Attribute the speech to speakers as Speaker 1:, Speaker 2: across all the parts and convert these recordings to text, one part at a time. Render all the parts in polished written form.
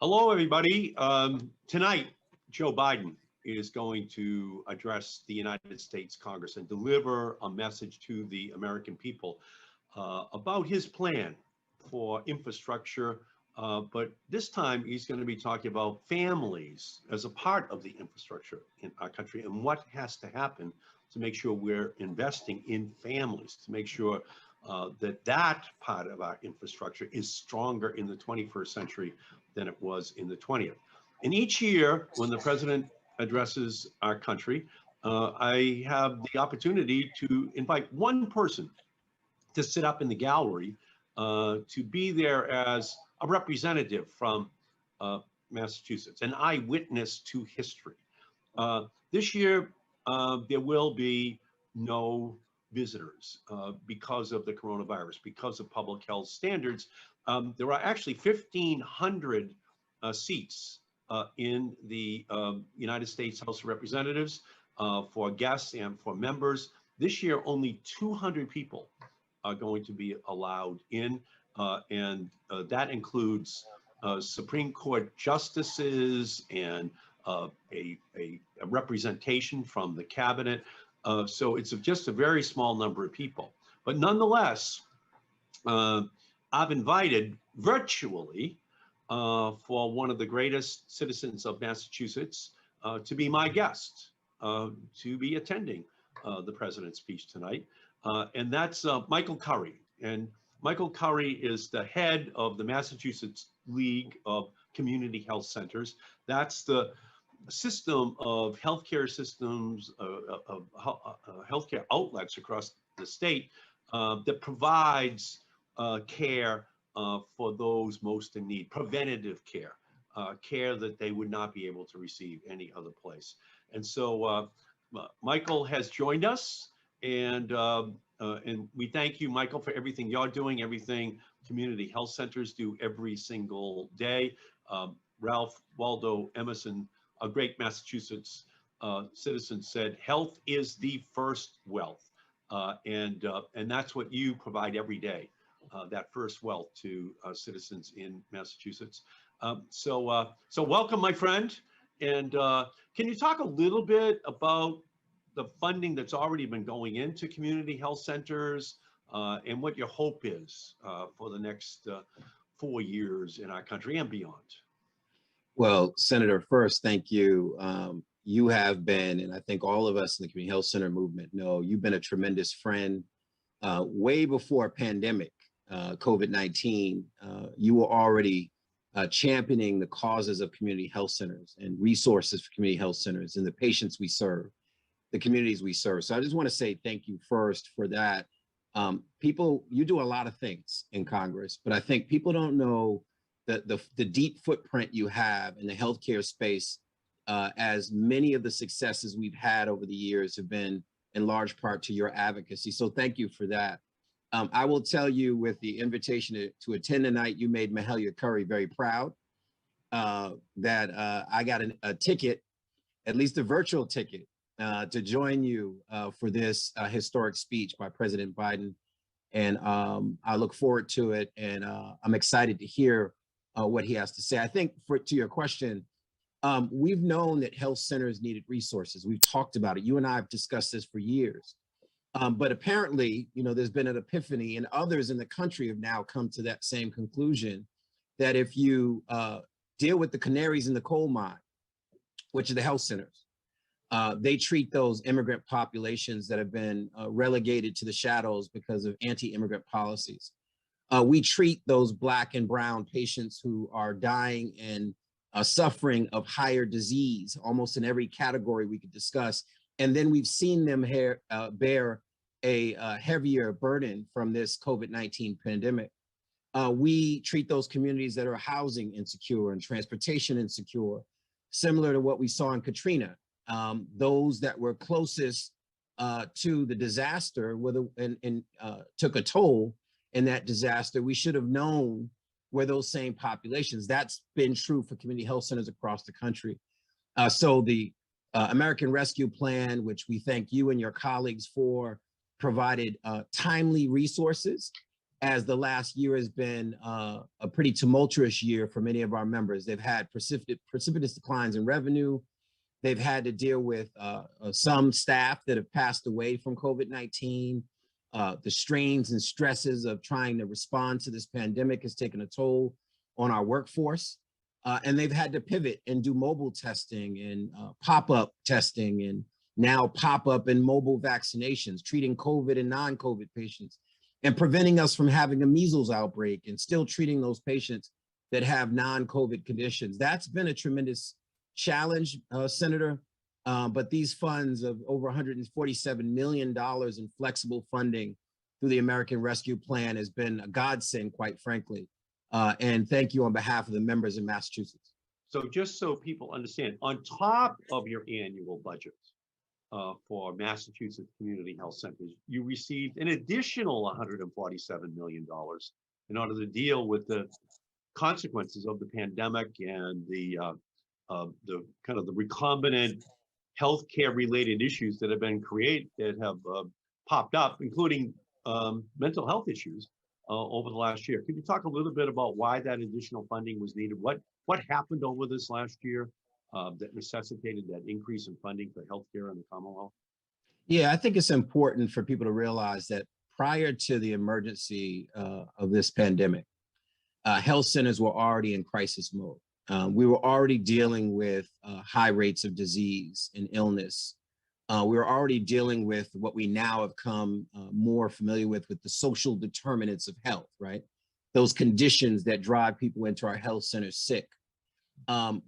Speaker 1: Hello, everybody. Tonight, Joe Biden is going to address the United States Congress and deliver a message to the American people about his plan for infrastructure. But this time, he's going to be talking about families as a part of the infrastructure in our country and what has to happen to make sure we're investing in families, to make sure that part of our infrastructure is stronger in the 21st century than it was in the 20th. And each year, when the president addresses our country, I have the opportunity to invite one person to sit up in the gallery, to be there as a representative from Massachusetts, an eyewitness to history. This year, there will be no visitors because of the coronavirus, because of public health standards. There are actually 1,500 seats in the United States House of Representatives for guests and for members. This year, only 200 people are going to be allowed in, and that includes Supreme Court justices and a representation from the cabinet. So it's just a very small number of people. But nonetheless, I've invited virtually for one of the greatest citizens of Massachusetts to be my guest, to be attending the president's speech tonight. And that's Michael Curry. And Michael Curry is the head of the Massachusetts League of Community Health Centers. That's the system of healthcare systems, of healthcare outlets across the state that provides care for those most in need, preventative care, care that they would not be able to receive any other place. And so Michael has joined us, and we thank you, Michael, for everything you're doing, everything community health centers do every single day. Ralph Waldo Emerson, a great Massachusetts citizen, said, "Health is the first wealth," and that's what you provide every day, that first wealth to citizens in Massachusetts. So welcome, my friend. And can you talk a little bit about the funding that's already been going into community health centers and what your hope is for the next 4 years in our country and beyond?
Speaker 2: Well, Senator, first, thank you. You have been, and I think all of us in the community health center movement know, you've been a tremendous friend. Way before pandemic, COVID-19, you were already championing the causes of community health centers and resources for community health centers and the patients we serve, the communities we serve. So I just want to say thank you first for that. People, you do a lot of things in Congress, but I think people don't know the deep footprint you have in the healthcare space, as many of the successes we've had over the years have been in large part to your advocacy. So thank you for that. I will tell you, with the invitation to attend tonight, you made Mahalia Curry very proud, that I got a ticket, at least a virtual ticket, to join you for this historic speech by President Biden. And I look forward to it, and I'm excited to hear what he has to say. I think to your question, we've known that health centers needed resources. We've talked about it. You and I have discussed this for years. But apparently, there's been an epiphany, and others in the country have now come to that same conclusion, that if you deal with the canaries in the coal mine, which are the health centers, they treat those immigrant populations that have been relegated to the shadows because of anti-immigrant policies. We treat those Black and brown patients who are dying and suffering of higher disease, almost in every category we could discuss. And then we've seen them bear a heavier burden from this COVID-19 pandemic. We treat those communities that are housing insecure and transportation insecure, similar to what we saw in Katrina. Those that were closest to the disaster and took a toll in that disaster, we should have known were those same populations. That's been true for community health centers across the country. So the American Rescue Plan, which we thank you and your colleagues for, provided timely resources as the last year has been a pretty tumultuous year for many of our members. They've had precipitous declines in revenue. They've had to deal with some staff that have passed away from COVID-19. The strains and stresses of trying to respond to this pandemic has taken a toll on our workforce. And they've had to pivot and do mobile testing and pop-up testing, and now pop-up and mobile vaccinations, treating COVID and non-COVID patients, and preventing us from having a measles outbreak and still treating those patients that have non-COVID conditions. That's been a tremendous challenge, Senator. But these funds of over $147 million in flexible funding through the American Rescue Plan has been a godsend, quite frankly. And thank you on behalf of the members in Massachusetts.
Speaker 1: So just so people understand, on top of your annual budget for Massachusetts Community Health Centers, you received an additional $147 million in order to deal with the consequences of the pandemic and the kind of the recombinant healthcare related issues that have popped up, including mental health issues over the last year. Could you talk a little bit about why that additional funding was needed? What happened over this last year that necessitated that increase in funding for healthcare in the Commonwealth?
Speaker 2: Yeah, I think it's important for people to realize that prior to the emergency of this pandemic, health centers were already in crisis mode. We were already dealing with high rates of disease and illness. We were already dealing with what we now have come more familiar with the social determinants of health, right? Those conditions that drive people into our health centers sick.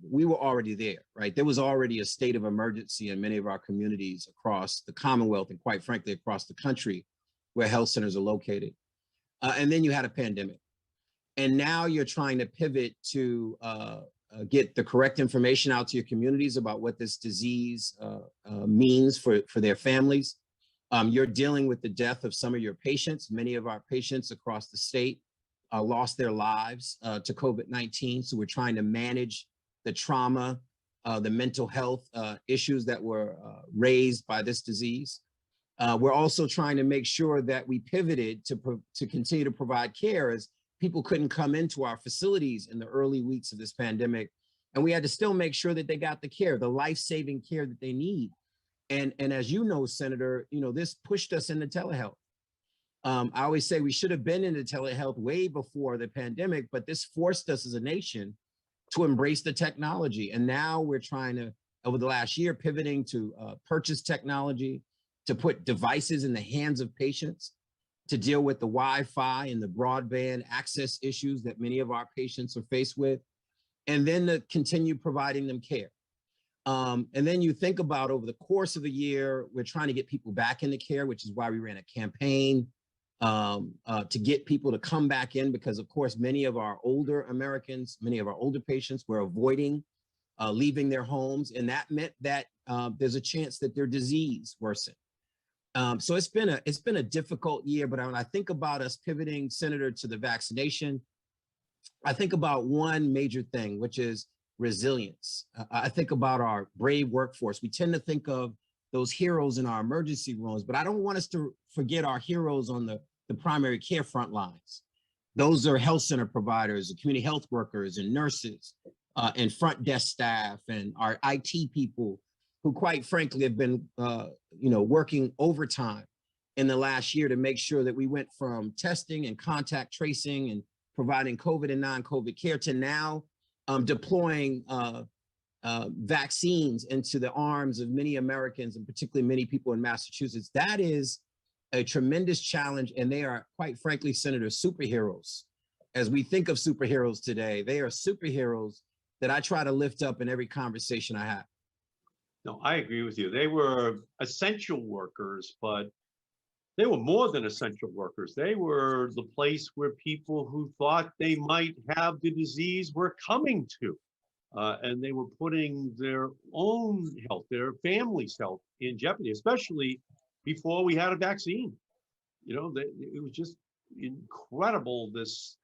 Speaker 2: We were already there, right? There was already a state of emergency in many of our communities across the Commonwealth and, quite frankly, across the country where health centers are located. And then you had a pandemic. And now you're trying to pivot to get the correct information out to your communities about what this disease means for their families. You're dealing with the death of some of your patients. Many of our patients across the state lost their lives to COVID-19. So we're trying to manage the trauma, the mental health issues that were raised by this disease. We're also trying to make sure that we pivoted to continue to provide care, as people couldn't come into our facilities in the early weeks of this pandemic. And we had to still make sure that they got the care, the life-saving care that they need. And as you know, Senator, this pushed us into telehealth. I always say we should have been into telehealth way before the pandemic, but this forced us as a nation to embrace the technology. And now we're trying to, over the last year, pivoting to purchase technology, to put devices in the hands of patients, to deal with the Wi-Fi and the broadband access issues that many of our patients are faced with, and then to continue providing them care. And then you think about, over the course of a year, we're trying to get people back into care, which is why we ran a campaign to get people to come back in, because of course, many of our older Americans, many of our older patients were avoiding leaving their homes. And that meant that there's a chance that their disease worsened. So it's been a difficult year, but when I think about us pivoting, Senator, to the vaccination, I think about one major thing, which is resilience. I think about our brave workforce. We tend to think of those heroes in our emergency rooms, but I don't want us to forget our heroes on the primary care front lines. Those are health center providers, community health workers, and nurses, and front desk staff, and our IT people, who quite frankly have been working overtime in the last year to make sure that we went from testing and contact tracing and providing COVID and non-COVID care to now deploying vaccines into the arms of many Americans, and particularly many people in Massachusetts. That is a tremendous challenge, and they are, quite frankly, Senator, superheroes. As we think of superheroes today, they are superheroes that I try to lift up in every conversation I have.
Speaker 1: No, I agree with you. They were essential workers, but they were more than essential workers. They were the place where people who thought they might have the disease were coming to. And they were putting their own health, their family's health in jeopardy, especially before we had a vaccine. It was just incredible, this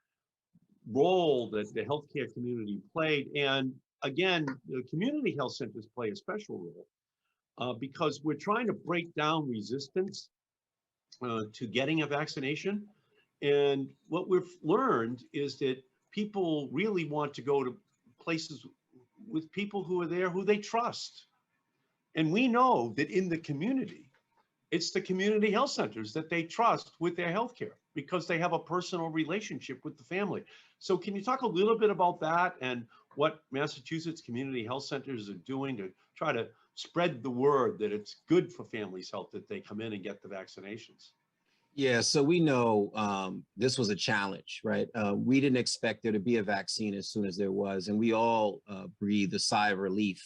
Speaker 1: role that the healthcare community played. And again, the community health centers play a special role because we're trying to break down resistance to getting a vaccination. And what we've learned is that people really want to go to places with people who are there who they trust. And we know that in the community, it's the community health centers that they trust with their healthcare because they have a personal relationship with the family. So can you talk a little bit about that and what Massachusetts community health centers are doing to try to spread the word that it's good for families' health that they come in and get the vaccinations?
Speaker 2: Yeah, so we know this was a challenge, right? We didn't expect there to be a vaccine as soon as there was, and we all breathed a sigh of relief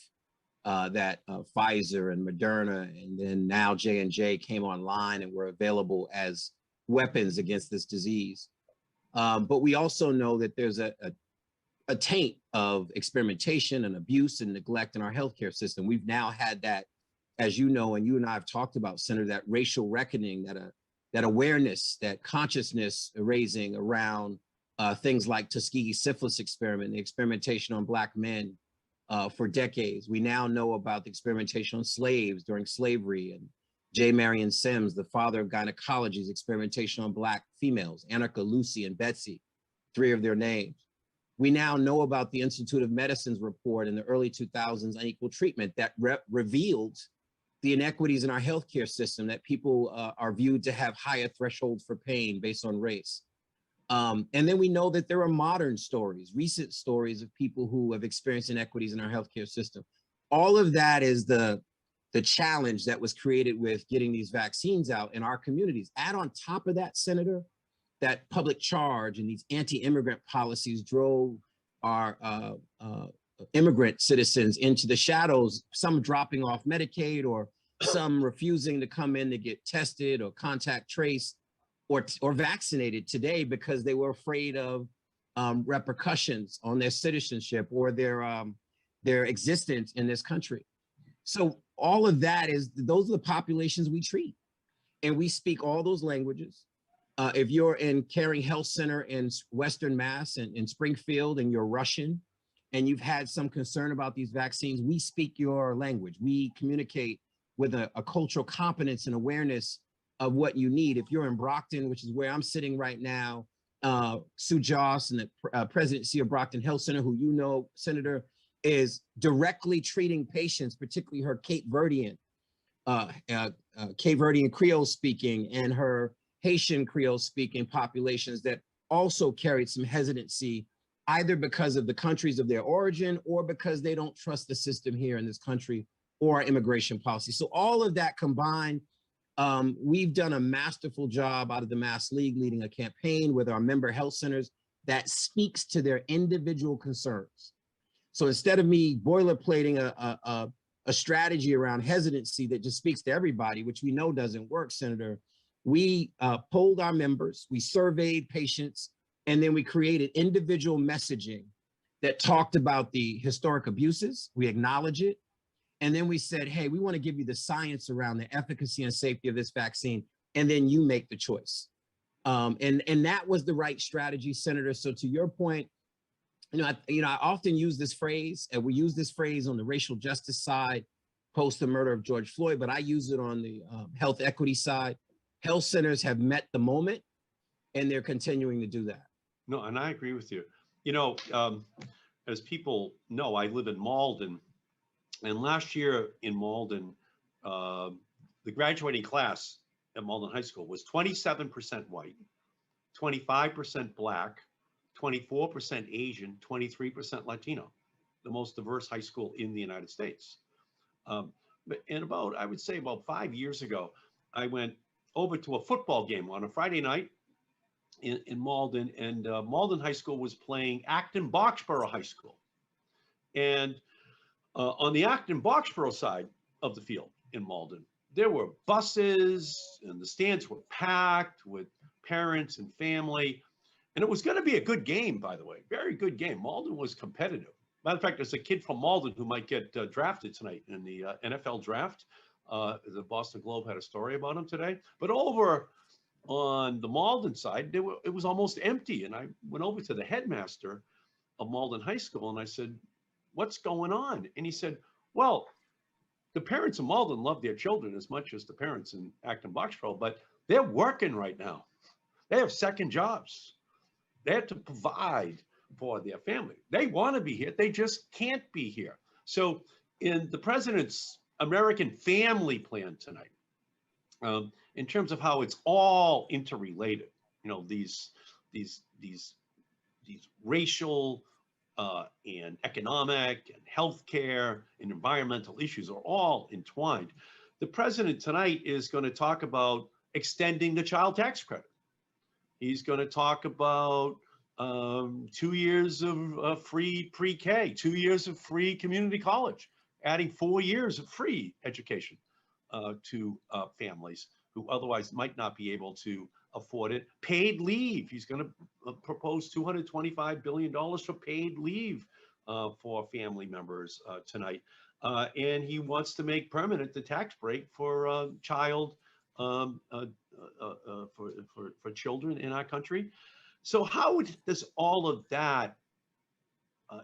Speaker 2: that Pfizer and Moderna and then now J&J came online and were available as weapons against this disease. But we also know that there's a taint of experimentation and abuse and neglect in our healthcare system. We've now had that, as you know, and you and I have talked about, Senator, that racial reckoning, that awareness, that consciousness raising around things like Tuskegee syphilis experiment, the experimentation on Black men for decades. We now know about the experimentation on slaves during slavery, and J. Marion Sims, the father of gynecology's experimentation on Black females, Anarcha, Lucy, and Betsy, three of their names. We now know about the Institute of Medicine's report in the early 2000s, Unequal Treatment, that revealed the inequities in our healthcare system, that people are viewed to have higher thresholds for pain based on race. And then we know that there are modern stories, recent stories of people who have experienced inequities in our healthcare system. All of that is the challenge that was created with getting these vaccines out in our communities. Add on top of that, Senator, that public charge and these anti-immigrant policies drove our immigrant citizens into the shadows, some dropping off Medicaid or some refusing to come in to get tested or contact traced or vaccinated today because they were afraid of repercussions on their citizenship or their existence in this country. So all of that those are the populations we treat, and we speak all those languages. If you're in Caring Health Center in Western Mass and in Springfield and you're Russian and you've had some concern about these vaccines, we speak your language. We communicate with a cultural competence and awareness of what you need. If you're in Brockton, which is where I'm sitting right now, Sue Joss and the presidency of Brockton Health Center, who you know, Senator, is directly treating patients, particularly her Cape Verdean Creole speaking and her Haitian Creole speaking populations that also carried some hesitancy, either because of the countries of their origin or because they don't trust the system here in this country or our immigration policy. So all of that combined, we've done a masterful job out of the Mass League leading a campaign with our member health centers that speaks to their individual concerns. So instead of me boilerplating a strategy around hesitancy that just speaks to everybody, which we know doesn't work, Senator, we polled our members, we surveyed patients, and then we created individual messaging that talked about the historic abuses. We acknowledge it. And then we said, hey, we want to give you the science around the efficacy and safety of this vaccine, and then you make the choice. And that was the right strategy, Senator. So to your point, I often use this phrase, and we use this phrase on the racial justice side, post the murder of George Floyd, but I use it on the health equity side. Health centers have met the moment, and they're continuing to do that.
Speaker 1: No, and I agree with you. As people know, I live in Malden, and last year in Malden, the graduating class at Malden High School was 27% white, 25% Black, 24% Asian, 23% Latino, the most diverse high school in the United States. I would say about 5 years ago, I went over to a football game on a Friday night in Malden, and Malden High School was playing Acton-Boxborough High School. And on the Acton-Boxborough side of the field in Malden, there were buses and the stands were packed with parents and family. And it was going to be a good game, by the way, very good game. Malden was competitive. Matter of fact, there's a kid from Malden who might get drafted tonight in the NFL draft. The Boston Globe had a story about him today. But over on the Malden side, it was almost empty. And I went over to the headmaster of Malden High School and I said, what's going on? And he said, well, the parents of Malden love their children as much as the parents in Acton-Boxborough, but they're working right now. They have second jobs. They have to provide for their family. They want to be here. They just can't be here. So in the president's American family plan tonight, in terms of how it's all interrelated, these racial and economic and healthcare and environmental issues are all entwined. The president tonight is going to talk about extending the child tax credit. He's going to talk about 2 years of free pre-K, 2 years of free community college, adding 4 years of free education to families who otherwise might not be able to afford it. Paid leave. He's going to propose $225 billion for paid leave for family members tonight. And he wants to make permanent the tax break for child for children in our country. So how does all of that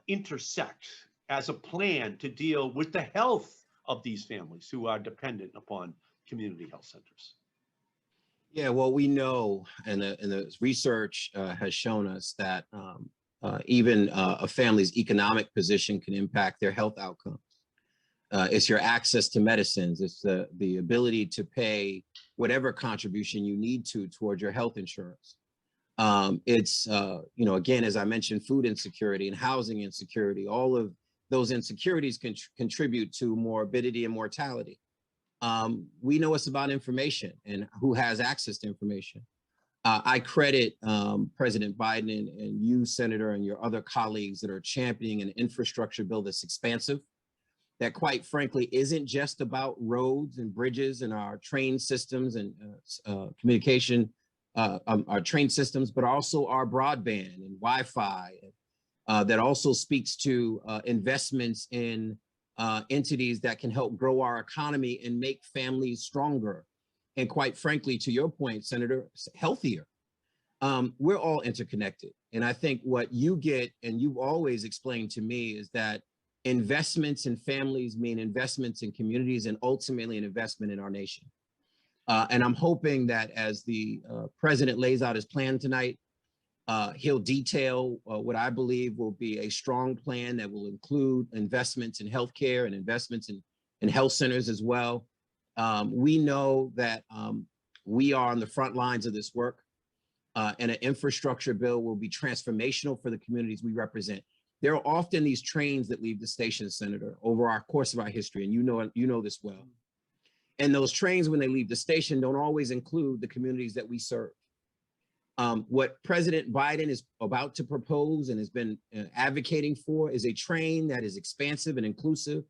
Speaker 1: intersect as a plan to deal with the health of these families who are dependent upon community health centers?
Speaker 2: Yeah, well, we know, and the research has shown us that even a family's economic position can impact their health outcomes. It's your access to medicines. It's the ability to pay whatever contribution you need to toward your health insurance. It's, again, as I mentioned, food insecurity and housing insecurity. All of those insecurities can contribute to morbidity and mortality. We know it's about information and who has access to information. I credit President Biden and you, Senator, and your other colleagues that are championing an infrastructure bill that's expansive, that quite frankly isn't just about roads and bridges and our train systems and communication, our train systems, but also our broadband and Wi-Fi, that also speaks to investments in entities that can help grow our economy and make families stronger. And quite frankly, to your point, Senator, healthier. We're all interconnected. And I think what you get, and you've always explained to me, is that investments in families mean investments in communities and ultimately an investment in our nation. And I'm hoping that as the president lays out his plan tonight, he'll detail what I believe will be a strong plan that will include investments in healthcare and investments in health centers as well. We know that we are on the front lines of this work, and an infrastructure bill will be transformational for the communities we represent. There are often these trains that leave the station, Senator, over our course of our history, and you know this well. And those trains, when they leave the station, don't always include the communities that we serve. What President Biden is about to propose and has been advocating for is a train that is expansive and inclusive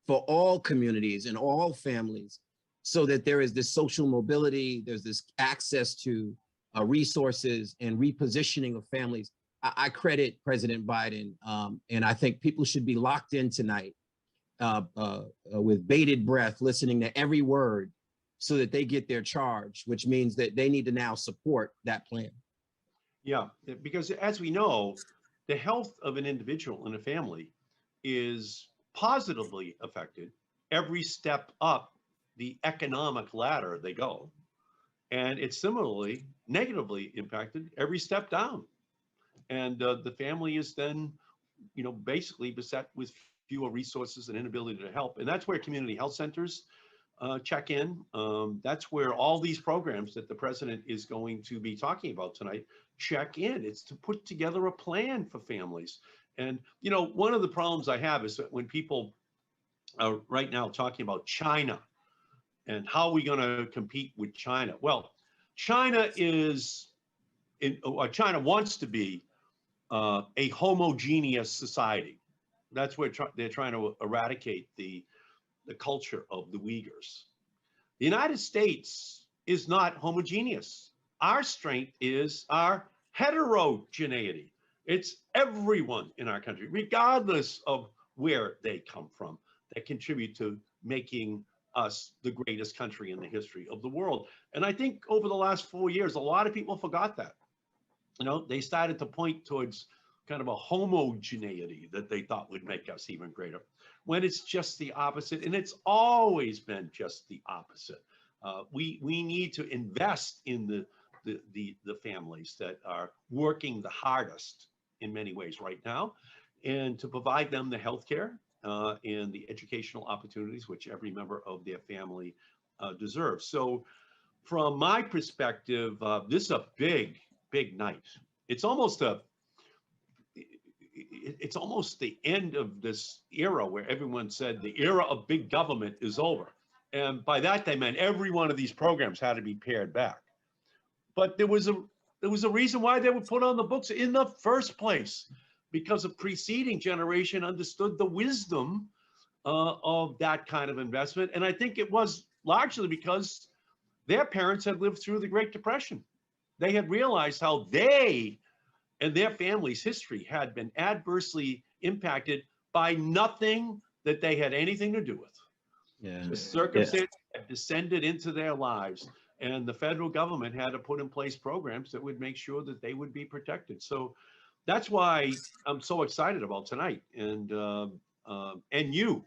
Speaker 2: for all communities and all families, so that there is this social mobility, there's this access to resources and repositioning of families. I credit President Biden, and I think people should be locked in tonight with bated breath, listening to every word so that they get their charge, which means that they need to now support that plan.
Speaker 1: Yeah, because as we know, the health of an individual in a family is positively affected every step up the economic ladder they go. And it's similarly negatively impacted every step down. And the family is then, basically beset with fewer resources and inability to help. And that's where community health centers check in. That's where all these programs that the president is going to be talking about tonight check in. It's to put together a plan for families. And, one of the problems I have is that when people are right now talking about China and how are we going to compete with China? Well, China wants to be a homogeneous society. That's where they're trying to eradicate the culture of the Uyghurs. The United States is not homogeneous. Our strength is our heterogeneity. It's everyone in our country, regardless of where they come from, that contribute to making us the greatest country in the history of the world. And I think over the last 4 years, a lot of people forgot that. They started to point towards kind of a homogeneity that they thought would make us even greater, when it's just the opposite. And it's always been just the opposite. We need to invest in the the families that are working the hardest in many ways right now, and to provide them the health care and the educational opportunities which every member of their family deserves. So from my perspective, this is a big night. It's almost it's almost the end of this era where everyone said the era of big government is over. And by that, they meant every one of these programs had to be pared back. But there was a reason why they were put on the books in the first place, because a preceding generation understood the wisdom of that kind of investment. And I think it was largely because their parents had lived through the Great Depression. They had realized how they and their family's history had been adversely impacted by nothing that they had anything to do with.
Speaker 2: Yeah.
Speaker 1: The circumstance had descended into their lives, and the federal government had to put in place programs that would make sure that they would be protected. So that's why I'm so excited about tonight, and you,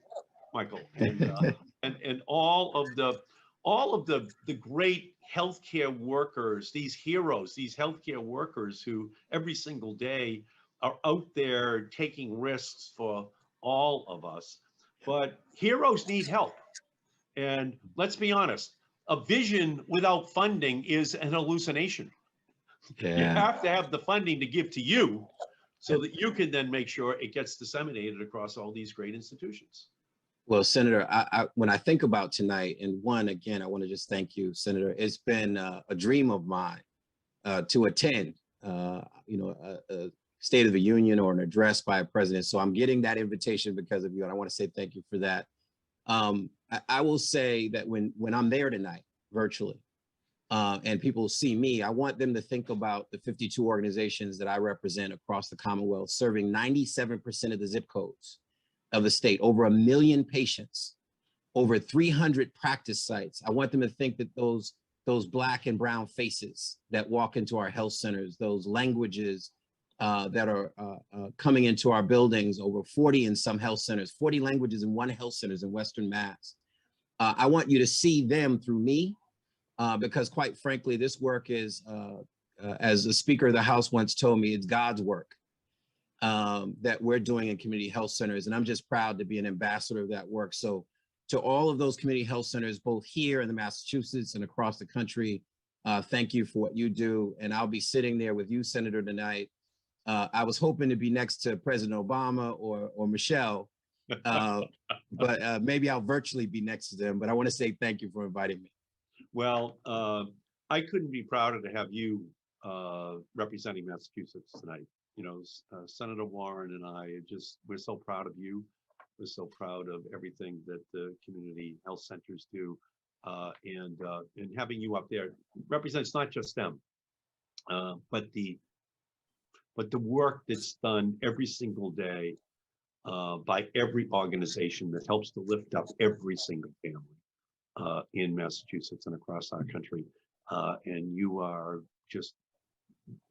Speaker 1: Michael, and all of the great healthcare workers, these heroes, these healthcare workers who every single day are out there taking risks for all of us. But heroes need help. And let's be honest, a vision without funding is an hallucination.
Speaker 2: Yeah.
Speaker 1: You have to have the funding to give to you so that you can then make sure it gets disseminated across all these great institutions.
Speaker 2: Well, Senator, when I think about tonight, and one, again, I want to just thank you, Senator. It's been a dream of mine to attend, a State of the Union or an address by a president. So I'm getting that invitation because of you, and I want to say thank you for that. I will say that when I'm there tonight, virtually, and people see me, I want them to think about the 52 organizations that I represent across the Commonwealth, serving 97% of the zip codes of the state, over 1 million patients, over 300 practice sites. I want them to think that those Black and brown faces that walk into our health centers, those languages that are coming into our buildings, over 40 in some health centers, 40 languages in one health centers in Western Mass. I want you to see them through me, because quite frankly, this work is, as the Speaker of the House once told me, it's God's work that we're doing in community health centers. And I'm just proud to be an ambassador of that work. So to all of those community health centers, both here in the Massachusetts and across the country, thank you for what you do. And I'll be sitting there with you, Senator, tonight. I was hoping to be next to President Obama or Michelle, but maybe I'll virtually be next to them. But I want to say thank you for inviting me.
Speaker 1: Well, I couldn't be prouder to have you representing Massachusetts tonight. You know, Senator Warren and I we're so proud of you. We're so proud of everything that the community health centers do. And having you up there represents not just them, but the work that's done every single day by every organization that helps to lift up every single family in Massachusetts and across our country. And you are just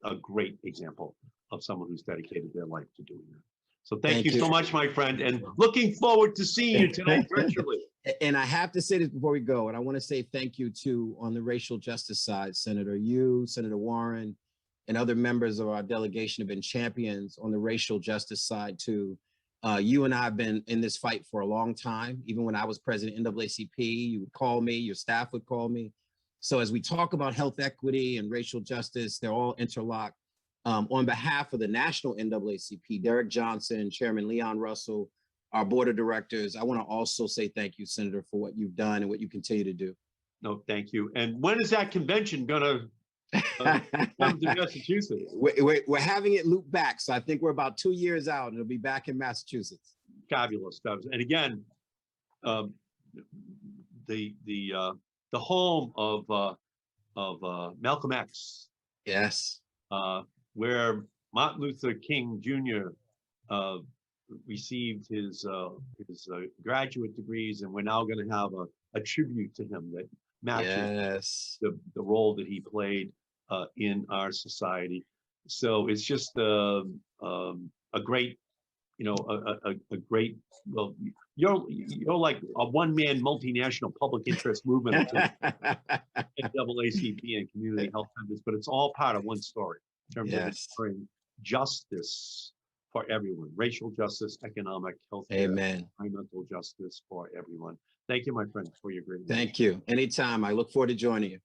Speaker 1: a great example of someone who's dedicated their life to doing that. So thank you so much, my friend, and looking forward to seeing you tonight virtually.
Speaker 2: And I have to say this before we go, and I want to say thank you to, on the racial justice side, Senator, you, Senator Warren, and other members of our delegation have been champions on the racial justice side too. You and I have been in this fight for a long time. Even when I was president of NAACP, you would call me, your staff would call me. So as we talk about health equity and racial justice, they're all interlocked. On behalf of the national NAACP, Derek Johnson, Chairman Leon Russell, our board of directors, I want to also say thank you, Senator, for what you've done and what you continue to do.
Speaker 1: No, thank you. And when is that convention gonna come to Massachusetts?
Speaker 2: We're having it loop back, so I think we're about 2 years out, and it'll be back in Massachusetts.
Speaker 1: Fabulous. And again, the home of Malcolm X.
Speaker 2: Yes.
Speaker 1: Where Martin Luther King Jr. Received his graduate degrees, and we're now going to have a tribute to him that matches the role that he played in our society. So it's just a great a great, well, you're like a one-man multinational public interest movement of NAACP and community health centers, but it's all part of one story in terms of
Speaker 2: Yes.
Speaker 1: ensuring justice for everyone, racial justice, economic, healthcare,
Speaker 2: Amen.
Speaker 1: environmental justice for everyone. Thank you, my friend, for your great.
Speaker 2: Thank you. Anytime. I look forward to joining you.